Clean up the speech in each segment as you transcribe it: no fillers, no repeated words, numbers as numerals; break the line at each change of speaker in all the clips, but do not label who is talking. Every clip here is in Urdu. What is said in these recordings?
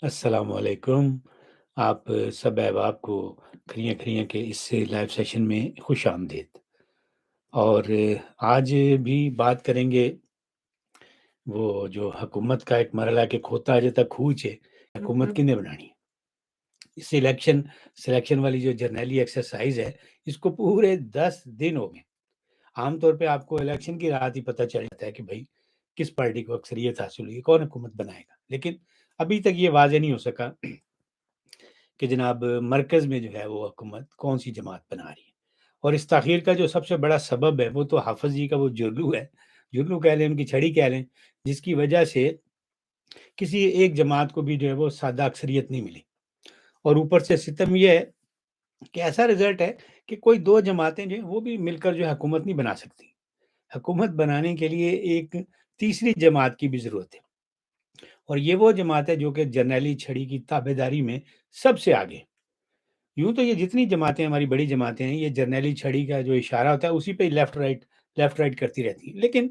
السلام علیکم۔ آپ سب احباب کو کھریاں کھریاں کے اس سے لائیو سیشن میں خوش آمدید۔ اور آج بھی بات کریں گے وہ جو حکومت کا ایک مرحلہ کہ کھوتا ہے تک کھوچے حکومت کنے بنانی ہے۔ اس سلیکشن والی جو جرنیلی ایکسرسائز ہے، اس کو پورے 10 دن ہو گئے۔ عام طور پہ آپ کو الیکشن کی رات ہی پتہ چل جاتا ہے کہ بھائی کس پارٹی کو اکثریت حاصل ہوئی، کون حکومت بنائے گا، لیکن ابھی تک یہ واضح نہیں ہو سکا کہ جناب مرکز میں جو ہے وہ حکومت کون سی جماعت بنا رہی ہے۔ اور اس تاخیر کا جو سب سے بڑا سبب ہے وہ تو حافظ جی کا وہ جرلو ہے، جرلو کہہ لیں، ان کی چھڑی کہہ لیں، جس کی وجہ سے کسی ایک جماعت کو بھی جو ہے وہ سادہ اکثریت نہیں ملی۔ اور اوپر سے ستم یہ ہے کہ ایسا رزلٹ ہے کہ کوئی دو جماعتیں جو ہیں وہ بھی مل کر جو ہے حکومت نہیں بنا سکتی۔ حکومت بنانے کے لیے ایک تیسری جماعت کی بھی ضرورت ہے، اور یہ وہ جماعت ہے جو کہ جرنیلی چھڑی کی تابع داری میں سب سے آگے۔ یوں تو یہ جتنی جماعتیں ہماری بڑی جماعتیں ہیں، یہ جرنیلی چھڑی کا جو اشارہ ہوتا ہے اسی پہ لیفٹ رائٹ کرتی رہتی ہیں، لیکن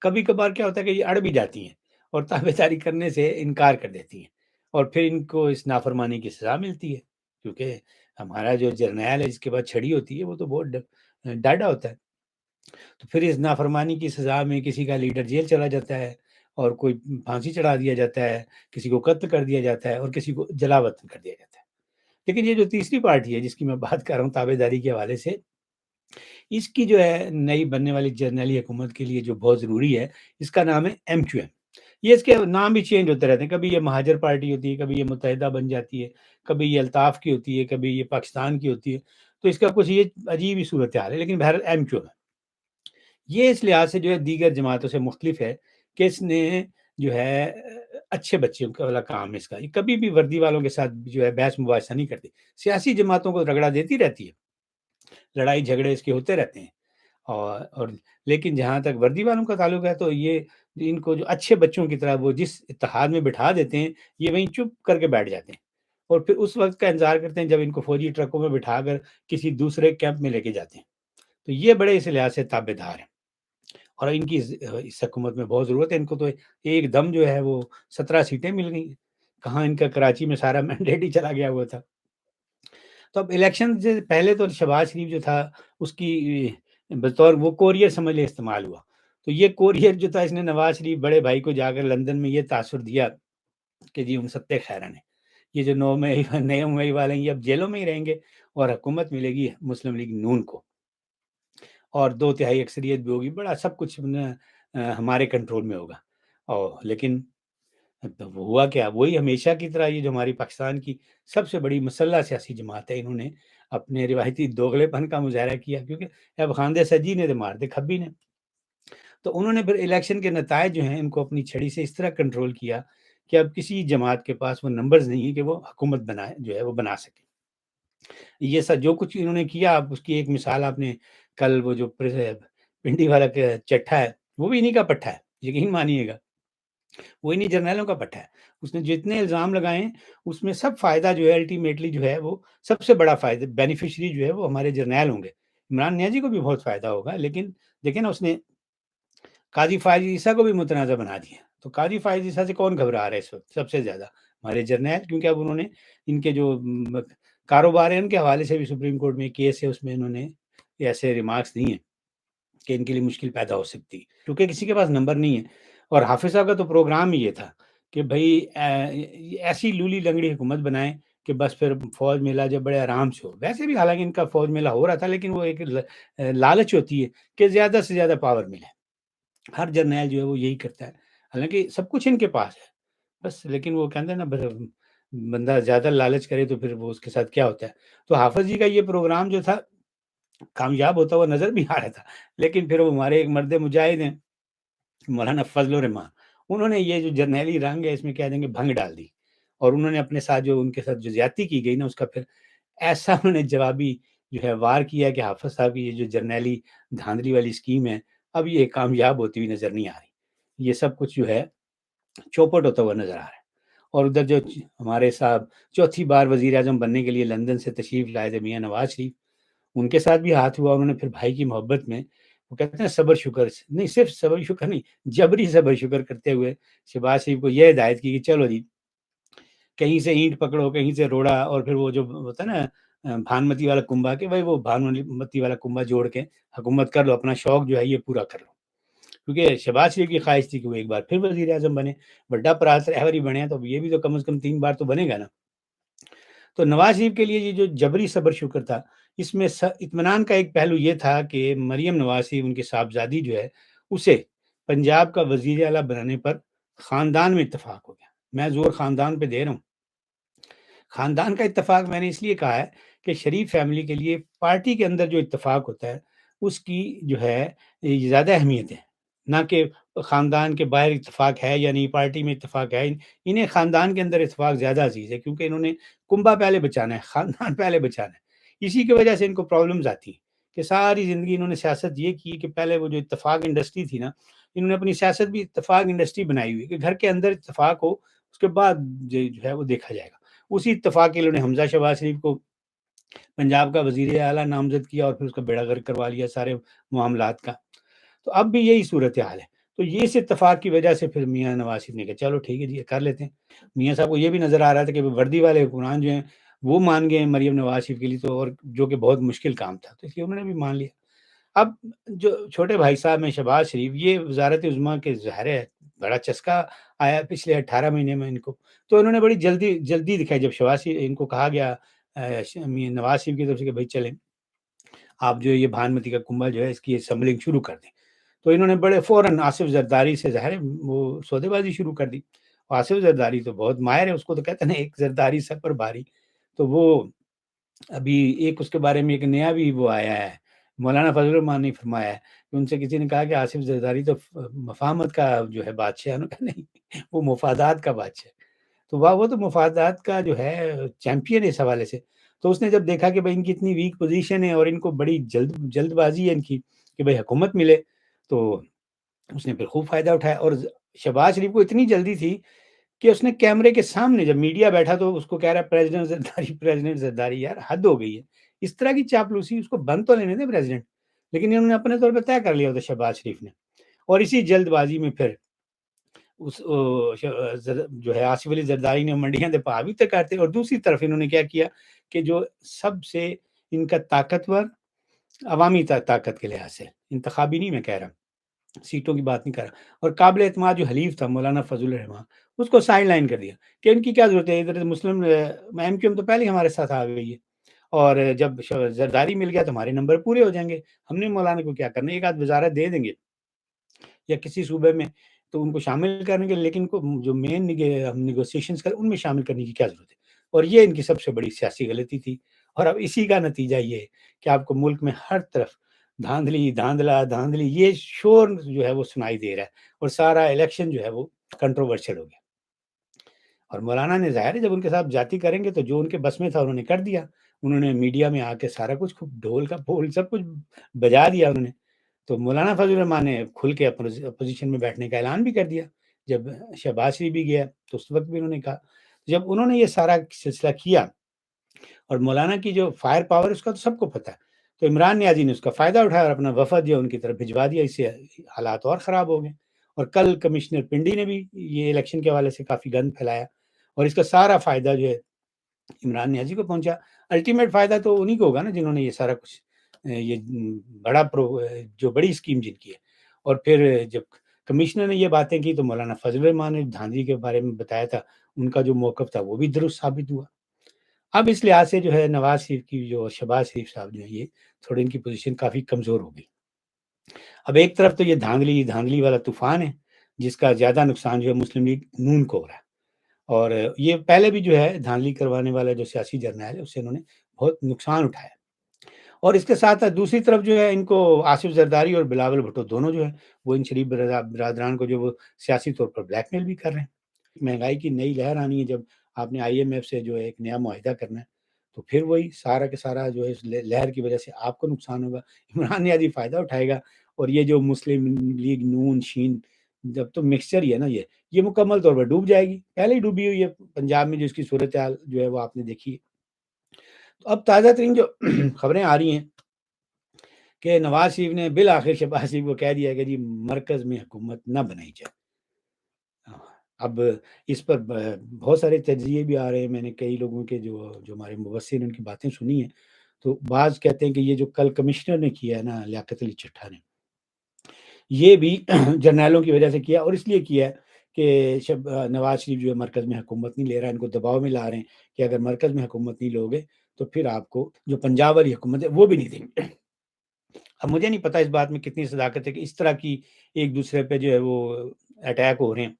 کبھی کبھار کیا ہوتا ہے کہ یہ اڑ بھی جاتی ہیں اور تابع داری کرنے سے انکار کر دیتی ہیں، اور پھر ان کو اس نافرمانی کی سزا ملتی ہے، کیونکہ ہمارا جو جرنیل ہے جس کے بعد چھڑی ہوتی ہے وہ تو بہت ڈاڈا ہوتا ہے۔ تو پھر اس نافرمانی کی سزا میں کسی کا لیڈر جیل چلا جاتا ہے، اور کوئی پھانسی چڑھا دیا جاتا ہے، کسی کو قتل کر دیا جاتا ہے، اور کسی کو جلا وطن کر دیا جاتا ہے۔ لیکن یہ جو تیسری پارٹی ہے جس کی میں بات کر رہا ہوں تابع داری کے حوالے سے، اس کی جو ہے نئی بننے والی جرنیلی حکومت کے لیے جو بہت ضروری ہے، اس کا نام ہے MQM۔ یہ اس کے نام بھی چینج ہوتے رہتے ہیں، کبھی یہ مہاجر پارٹی ہوتی ہے، کبھی یہ متحدہ بن جاتی ہے، کبھی یہ الطاف کی ہوتی ہے، کبھی یہ پاکستان کی ہوتی ہے۔ تو اس کا کچھ یہ عجیب ہی صورتحال ہے، لیکن بہرحال MQM ہے۔ یہ اس لحاظ سے جو ہے دیگر جماعتوں سے مختلف ہے کہ اس نے جو ہے اچھے بچوں کا والا کام ہے اس کا، یہ کبھی بھی وردی والوں کے ساتھ جو ہے بحث مباحثہ نہیں کرتی، سیاسی جماعتوں کو رگڑا دیتی رہتی ہے، لڑائی جھگڑے اس کے ہوتے رہتے ہیں، اور لیکن جہاں تک وردی والوں کا تعلق ہے تو یہ ان کو جو اچھے بچوں کی طرح وہ جس اتحاد میں بٹھا دیتے ہیں، یہ وہیں چپ کر کے بیٹھ جاتے ہیں، اور پھر اس وقت کا انتظار کرتے ہیں جب ان کو فوجی ٹرکوں میں بٹھا کر کسی دوسرے کیمپ میں لے کے جاتے ہیں۔ تو یہ بڑے اس لحاظ سے تابع دار ہیں، اور ان کی اس حکومت میں بہت ضرورت ہے۔ ان کو تو ایک دم جو ہے وہ 17 سیٹیں مل گئی ہیں، کہاں ان کا کراچی میں سارا مینڈیٹ ہی چلا گیا ہوا تھا۔ تو اب الیکشن سے پہلے تو شہباز شریف جو تھا اس کی بطور وہ کوریئر سمجھ لے استعمال ہوا، تو یہ کوریئر جو تھا اس نے نواز شریف بڑے بھائی کو جا کر لندن میں یہ تاثر دیا کہ جی ہم ستے خیرن ہیں، یہ جو نئے مئی والے ہیں یہ اب جیلوں میں ہی رہیں گے، اور حکومت ملے گی مسلم لیگ نون کو، اور 2/3 اکثریت بھی ہوگی، بڑا سب کچھ ہمارے کنٹرول میں ہوگا۔ اور لیکن وہ ہوا کیا، وہی ہمیشہ کی طرح یہ جو ہماری پاکستان کی سب سے بڑی مسلح سیاسی جماعت ہے، انہوں نے اپنے روایتی دوغلے پن کا مظاہرہ کیا، کیونکہ اب خاندے سجی نے تو مار دے کھبی نے، تو انہوں نے پھر الیکشن کے نتائج جو ہیں ان کو اپنی چھڑی سے اس طرح کنٹرول کیا کہ اب کسی جماعت کے پاس وہ نمبرز نہیں ہیں کہ وہ حکومت بنائے جو ہے وہ بنا سکے۔ یہ سب جو کچھ انہوں نے کیا، اب اس کی ایک مثال آپ نے کل وہ جو پنڈی والا چٹھا ہے وہ بھی انہیں کا پٹھا ہے، یقین مانیے گا، وہ انہیں جرنیلوں کا پٹھا ہے۔ اس نے جتنے الزام لگائے ہیں اس میں سب فائدہ جو ہے الٹیمیٹلی جو ہے وہ سب سے بڑا فائدہ بینیفیشری جو ہے وہ ہمارے جرنیل ہوں گے۔ عمران نیازی کو بھی بہت فائدہ ہوگا، لیکن دیکھیں نا اس نے قاضی فائز عیسیٰ کو بھی متنازع بنا دیا، تو قاضی فائز عیسیٰ سے کون گھبرا رہا ہے اس وقت سب سے زیادہ؟ ہمارے جرنیل، کیونکہ اب انہوں نے ان کے جو کاروبار ہیں ان کے حوالے سے بھی سپریم کورٹ میں کیس ہے، اس میں انہوں نے ایسے ریمارکس دی ہیں کہ ان کے لیے مشکل پیدا ہو سکتی، کیونکہ کسی کے پاس نمبر نہیں ہے۔ اور حافظ صاحب کا تو پروگرام ہی یہ تھا کہ بھائی ایسی لولی لنگڑی حکومت بنائیں کہ بس پھر فوج میلہ جب بڑے آرام سے ہو۔ ویسے بھی حالانکہ ان کا فوج میلہ ہو رہا تھا، لیکن وہ ایک لالچ ہوتی ہے کہ زیادہ سے زیادہ پاور ملے، ہر جرنیل جو ہے وہ یہی کرتا ہے، حالانکہ سب کچھ ان کے پاس ہے بس، لیکن وہ کہتے ہیں نا بندہ زیادہ لالچ کرے تو پھر وہ اس کے ساتھ کیا ہوتا ہے۔ تو حافظ جی کا یہ پروگرام جو تھا کامیاب ہوتا ہوا نظر بھی آ رہا تھا، لیکن پھر وہ ہمارے ایک مرد مجاہد ہیں مولانا فضل الرحمان، انہوں نے یہ جو جرنیلی رنگ ہے اس میں کہہ دیں گے بھنگ ڈال دی، اور انہوں نے اپنے ساتھ جو ان کے ساتھ جو زیادتی کی گئی نا اس کا پھر ایسا انہوں نے جوابی جو ہے وار کیا کہ حافظ صاحب کی یہ جو جرنیلی دھاندلی والی اسکیم ہے اب یہ کامیاب ہوتی ہوئی نظر نہیں آ رہی، یہ سب کچھ جو ہے چوپٹ ہوتا ہوا نظر آ رہا ہے۔ اور ادھر جو ہمارے صاحب چوتھی بار وزیر اعظم بننے کے لیے لندن سے تشریف لائے تھے میاں نواز شریف، ان کے ساتھ بھی ہاتھ ہوا، انہوں نے پھر بھائی کی محبت میں وہ کہتے ہیں صبر شکر نہیں، صرف صبر شکر نہیں، جبری صبر شکر کرتے ہوئے شہباز شریف کو یہ ہدایت کی کہ چلو جی کہیں سے اینٹ پکڑو، کہیں سے روڑا، اور پھر وہ جو ہوتا ہے نا بھانمتی والا کنبہ، کہ بھائی وہ بھانمتی والا کنبہ جوڑ کے حکومت کر لو، اپنا شوق جو ہے یہ پورا کر لو، کیونکہ شہباز شریف کی خواہش تھی کہ وہ ایک بار پھر وزیر اعظم بنے، بڑا پراس رہبری بنے ہیں تو اب یہ بھی تو کم از کم 3 بار تو بنے گا نا۔ تو نواز شریف کے لیے یہ جو جبری صبر شکر تھا، اس میں اطمینان کا ایک پہلو یہ تھا کہ مریم نواز شریف ان کی صاحبزادی جو ہے اسے پنجاب کا وزیر اعلیٰ بنانے پر خاندان میں اتفاق ہو گیا۔ میں زور خاندان پہ دے رہا ہوں، خاندان کا اتفاق میں نے اس لیے کہا ہے کہ شریف فیملی کے لیے پارٹی کے اندر جو اتفاق ہوتا ہے اس کی جو ہے زیادہ اہمیت ہے، نہ کہ خاندان کے باہر اتفاق ہے یا نہیں، پارٹی میں اتفاق ہے، انہیں خاندان کے اندر اتفاق زیادہ عزیز ہے، کیونکہ انہوں نے کنبہ پہلے بچانا ہے، خاندان پہلے بچانا ہے۔ اسی کی وجہ سے ان کو پرابلمز آتی ہیں کہ ساری زندگی انہوں نے سیاست یہ کی کہ پہلے وہ جو اتفاق انڈسٹری تھی نا، انہوں نے اپنی سیاست بھی اتفاق انڈسٹری بنائی ہوئی کہ گھر کے اندر اتفاق ہو، اس کے بعد جو ہے وہ دیکھا جائے گا۔ اسی اتفاق کے لیے انہوں نے حمزہ شہباز شریف کو پنجاب کا وزیر اعلیٰ نامزد کیا اور پھر اس کا بیڑا غرق کروا لیا سارے معاملات کا۔ تو اب بھی یہی صورتحال ہے۔ تو یہ اس اتفاق کی وجہ سے پھر میاں نواز شریف نے کہا چلو ٹھیک ہے جی کر لیتے ہیں۔ میاں صاحب کو یہ بھی نظر آ رہا تھا کہ وردی والے حکمران جو ہیں وہ مان گئے ہیں مریم نواز شریف کے لیے، تو اور جو کہ بہت مشکل کام تھا، تو اس لیے انہوں نے بھی مان لیا۔ اب جو چھوٹے بھائی صاحب ہیں شہباز شریف، یہ وزارت عظمیٰ کے ظاہر ہے بڑا چسکا آیا پچھلے 18 مہینے میں ان کو، تو انہوں نے بڑی جلدی دکھائی۔ جب شہباز شریف ان کو کہا گیا نواز شریف کی طرف سے کہ بھائی چلیں آپ جو یہ بھانمتی کا کنبہ جو ہے اس کی اسمبلنگ شروع کر دیں، تو انہوں نے بڑے فوراً آصف زرداری سے ظاہر ہے وہ سودے بازی شروع کر دی۔ آصف زرداری تو بہت ماہر ہے، اس کو تو کہتے ہیں ایک زرداری سب پر بھاری، تو وہ ابھی ایک اس کے بارے میں ایک نیا بھی وہ آیا ہے، مولانا فضل الرحمان نے فرمایا ہے کہ ان سے کسی نے کہا کہ آصف زرداری تو مفاہمت کا جو ہے بادشاہ ہے، انہوں نے کہا نہیں وہ مفادات کا بادشاہ ہے۔ تو وہ تو مفادات کا جو ہے چیمپئن ہے اس حوالے سے۔ تو اس نے جب دیکھا کہ بھائی ان کی اتنی ویک پوزیشن ہے اور ان کو بڑی جلد بازی ہے ان کی کہ بھائی حکومت ملے، تو اس نے پھر خوب فائدہ اٹھایا۔ اور شہباز شریف کو اتنی جلدی تھی کہ اس نے کیمرے کے سامنے جب میڈیا بیٹھا تو اس کو کہہ رہا ہے پریزیڈنٹ زرداری، یار حد ہو گئی ہے، اس طرح کی چاپلوسی، اس کو بند تو لینے دیں پریزیڈنٹ، لیکن انہوں نے اپنے طور پہ طے کر لیا ہوتا شہباز شریف نے۔ اور اسی جلد بازی میں پھر اس جو ہے آصف علی زرداری نے منڈیاں دے پا بھی تک کرتے، اور دوسری طرف انہوں نے کیا کیا کہ جو سب سے ان کا طاقتور عوامی طاقت کے لحاظ سے، انتخابی نہیں میں کہہ رہا، سیٹوں کی بات نہیں کر رہا، اور قابل اعتماد جو حلیف تھا مولانا فضل الرحمان، اس کو سائڈ لائن کر دیا کہ ان کی کیا ضرورت ہے، ادھر مسلم ایم کیو ایم تو پہلے ہمارے ساتھ آ گئی ہے، اور جب زرداری مل گیا تو ہمارے نمبر پورے ہو جائیں گے، ہم نے مولانا کو کیا کرنا ہے، ایک آدھ وزارت دے دیں گے یا کسی صوبے میں تو ان کو شامل کرنے کے، لیکن کو جو مین ہم نیگوسیشنز کریں ان میں شامل کرنے کی کیا ضرورت ہے۔ اور یہ ان کی سب سے بڑی سیاسی غلطی تھی، اور اب اسی کا نتیجہ یہ ہے کہ آپ کو ملک میں ہر طرف دھاندلی یہ شور جو ہے وہ سنائی دے رہا ہے، اور سارا الیکشن جو ہے وہ کنٹروورشل ہو گیا۔ اور مولانا نے ظاہر ہے جب ان کے ساتھ جاتی کریں گے تو جو ان کے بس میں تھا انہوں نے کر دیا، انہوں نے میڈیا میں آ کے سارا کچھ ڈھول کا پھول سب کچھ بجا دیا انہوں نے۔ تو مولانا فضل الرحمان نے کھل کے اپوزیشن میں بیٹھنے کا اعلان بھی کر دیا، جب شہباز شریف بھی گیا تو اس وقت بھی انہوں نے کہا، جب انہوں نے یہ سارا سلسلہ کیا، اور مولانا کی جو فائر پاور اس کا تو سب کو پتہ ہے، تو عمران نیازی نے اس کا فائدہ اٹھایا اور اپنا وفد جو ان کی طرف بھجوا دیا، اس سے حالات اور خراب ہو گئے۔ اور کل کمشنر پنڈی نے بھی یہ الیکشن کے حوالے سے کافی گند پھیلایا، اور اس کا سارا فائدہ جو ہے عمران نیازی کو پہنچا۔ الٹیمیٹ فائدہ تو انہی کو ہوگا نا جنہوں نے یہ سارا کچھ یہ بڑا جو بڑی اسکیم جن کی ہے۔ اور پھر جب کمشنر نے یہ باتیں کی تو مولانا فضل الرحمان نے دھاندلی کے بارے میں بتایا تھا، ان کا جو موقف تھا وہ بھی درست ثابت ہوا۔ اب اس لحاظ سے جو ہے نواز شریف کی جو شہباز شریف صاحب جو ہیں یہ تھوڑی ان کی پوزیشن کافی کمزور ہو گئی۔ اب ایک طرف تو یہ دھاندلی والا طوفان ہے جس کا زیادہ نقصان جو ہے مسلم لیگ نون کو ہو رہا ہے، اور یہ پہلے بھی جو ہے دھاندلی کروانے والا جو سیاسی جرنیل ہے اس سے انہوں نے بہت نقصان اٹھایا۔ اور اس کے ساتھ دوسری طرف جو ہے ان کو آصف زرداری اور بلاول بھٹو دونوں جو ہیں وہ ان شریف برادران کو جو وہ سیاسی طور پر بلیک میل بھی کر رہے ہیں۔ مہنگائی کی نئی لہر آنی ہے، جب آپ نے آئی ایم ایف سے جو ہے ایک نیا معاہدہ کرنا ہے تو پھر وہی سارا کے سارا جو ہے اس لہر کی وجہ سے آپ کو نقصان ہوگا، عمران نیازی فائدہ اٹھائے گا، اور یہ جو مسلم لیگ نون شین جب تو مکسچر ہی ہے نا، یہ مکمل طور پر ڈوب جائے گی، پہلے ہی ڈوبی ہوئی ہے پنجاب میں جو اس کی صورتحال جو ہے وہ آپ نے دیکھی ہے۔ تو اب تازہ ترین جو خبریں آ رہی ہیں کہ نواز شریف نے بالآخر شہباز شریف کو کہہ دیا کہ جی مرکز میں حکومت نہ بنائی جائے۔ اب اس پر بہت سارے تجزیے بھی آ رہے ہیں، میں نے کئی لوگوں کے جو جو ہمارے مبصر ہیں ان کی باتیں سنی ہیں، تو بعض کہتے ہیں کہ یہ جو کل کمشنر نے کیا ہے نا لیاقت علی چٹھا نے، یہ بھی جرنیلوں کی وجہ سے کیا، اور اس لیے کیا ہے کہ نواز شریف جو ہے مرکز میں حکومت نہیں لے رہا ہے، ان کو دباؤ میں لا رہے ہیں کہ اگر مرکز میں حکومت نہیں لوگے تو پھر آپ کو جو پنجاب والی حکومت ہے وہ بھی نہیں دیں گے۔ اب مجھے نہیں پتا اس بات میں کتنی صداقت ہے کہ اس طرح کی ایک دوسرے پہ جو ہے وہ اٹیک ہو رہے ہیں،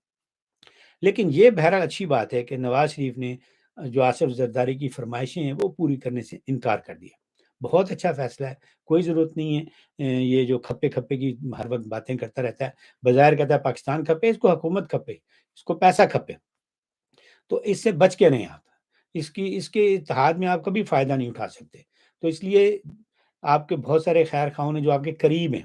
لیکن یہ بہرحال اچھی بات ہے کہ نواز شریف نے جو آصف زرداری کی فرمائشیں ہیں وہ پوری کرنے سے انکار کر دیا۔ بہت اچھا فیصلہ ہے، کوئی ضرورت نہیں ہے یہ جو کھپے کھپے کی ہر وقت باتیں کرتا رہتا ہے، بظاہر کہتا ہے پاکستان کھپے، اس کو حکومت کھپے، اس کو پیسہ کھپے، تو اس سے بچ کے نہیں آتا، اس کے اتحاد میں آپ کبھی فائدہ نہیں اٹھا سکتے۔ تو اس لیے آپ کے بہت سارے خیر خواہوں نے جو آپ کے قریب ہیں،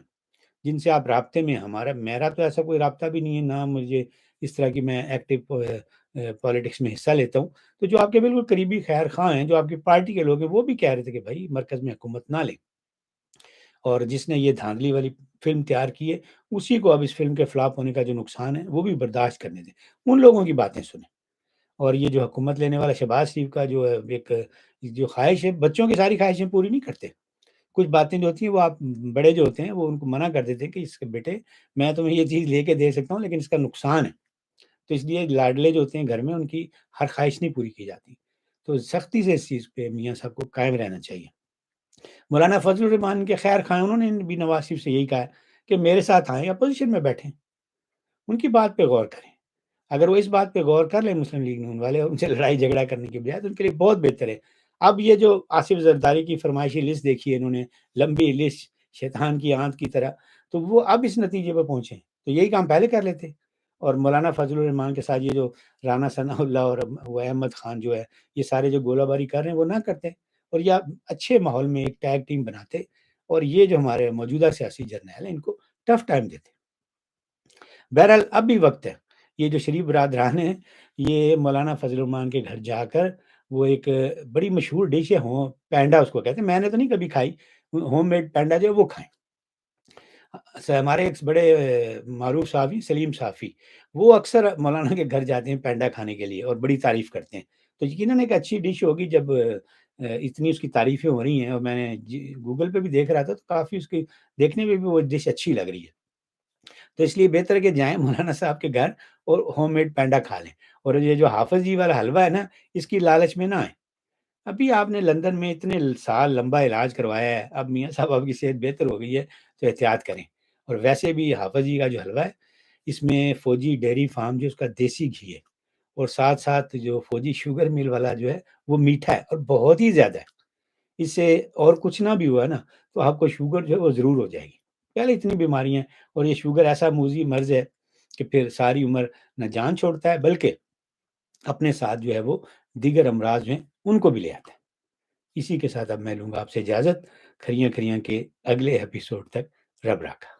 جن سے آپ رابطے میں ہیں، میرا تو ایسا کوئی رابطہ بھی نہیں ہے، نہ مجھے اس طرح کی میں ایکٹیو پالیٹکس میں حصہ لیتا ہوں، تو جو آپ کے بالکل قریبی خیر خواہ ہیں، جو آپ کی پارٹی کے لوگ ہیں، وہ بھی کہہ رہے تھے کہ بھائی مرکز میں حکومت نہ لیں، اور جس نے یہ دھاندلی والی فلم تیار کی ہے اسی کو اب اس فلم کے فلاپ ہونے کا جو نقصان ہے وہ بھی برداشت کرنے دیں، ان لوگوں کی باتیں سنیں۔ اور یہ جو حکومت لینے والا شہباز شریف کا جو ہے ایک جو خواہش ہے، بچوں کی ساری خواہشیں پوری نہیں کرتے، کچھ باتیں جو ہوتی ہیں وہ آپ بڑے جو ہوتے ہیں وہ ان کو منع کر دیتے ہیں کہ اس کے بیٹے میں تمہیں یہ چیز لے کے دے سکتا ہوں لیکن اس کا نقصان ہے، تو اس لیے لاڈلے جو ہوتے ہیں گھر میں ان کی ہر خواہش نہیں پوری کی جاتی، تو سختی سے اس چیز پہ میاں صاحب کو قائم رہنا چاہیے۔ مولانا فضل الرحمان کے خیر خواہ انہوں نے بھی نواز شریف سے یہی کہا ہے کہ میرے ساتھ آئیں، اپوزیشن میں بیٹھیں، ان کی بات پہ غور کریں، اگر وہ اس بات پہ غور کر لیں مسلم لیگ نون والے اور ان سے لڑائی جھگڑا کرنے کے بجائے تو ان کے لیے بہت بہتر ہے۔ اب یہ جو آصف زرداری کی فرمائشی لسٹ دیکھی ہے انہوں نے، لمبی لسٹ شیطان کی آنت کی طرح، تو وہ اب اس نتیجے پہ پہنچے، تو یہی کام پہلے کر لیتے، اور مولانا فضل الرحمان کے ساتھ یہ جو رانا ثناء اللہ اور وہ احمد خان جو ہے یہ سارے جو گولہ باری کر رہے ہیں وہ نہ کرتے، اور یہ اچھے ماحول میں ایک ٹیگ ٹیم بناتے، اور یہ جو ہمارے موجودہ سیاسی جرنیل ہیں ان کو ٹف ٹائم دیتے۔ بہرحال اب بھی وقت ہے، یہ جو شریف برادران ہیں یہ مولانا فضل الرحمان کے گھر جا کر وہ ایک بڑی مشہور ڈش ہے پینڈا اس کو کہتے ہیں، میں نے تو نہیں کبھی کھائی، ہوم میڈ پینڈا جو ہے وہ کھائیں۔ ہمارے ایک بڑے معروف صحافی سلیم صافی، وہ اکثر مولانا کے گھر جاتے ہیں پینڈا کھانے کے لیے اور بڑی تعریف کرتے ہیں، تو یقیناً ایک اچھی ڈش ہوگی جب اتنی اس کی تعریفیں ہو رہی ہیں، اور میں نے گوگل پہ بھی دیکھ رہا تھا تو کافی اس کی دیکھنے میں بھی وہ ڈش اچھی لگ رہی ہے، تو اس لیے بہتر ہے کہ جائیں مولانا صاحب کے گھر اور ہوم میڈ پینڈا کھا لیں، اور یہ جو حافظ جی والا حلوہ ہے نا اس کی لالچ میں نہ آئیں، ابھی آپ نے لندن میں اتنے سال لمبا علاج کروایا ہے، اب میاں صاحب آپ کی صحت بہتر ہو گئی ہے تو احتیاط کریں، اور ویسے بھی حافظ جی کا جو حلوہ ہے اس میں فوجی ڈیری فارم جو اس کا دیسی گھی ہے، اور ساتھ ساتھ جو فوجی شوگر مل والا جو ہے وہ میٹھا ہے اور بہت ہی زیادہ ہے، اس سے اور کچھ نہ بھی ہوا نا تو آپ کو شوگر جو ہے وہ ضرور ہو جائے گی، پہلے اتنی بیماریاں ہیں، اور یہ شوگر ایسا موذی مرض ہے کہ پھر ساری عمر نہ جان چھوڑتا ہے بلکہ اپنے ساتھ جو ہے وہ دیگر امراض جو ہیں ان کو بھی لے آتا ہے۔ اسی کے ساتھ اب میں لوں گا آپ سے اجازت، کھریاں کھریاں کے اگلے ایپیسوڈ تک رب راکھا۔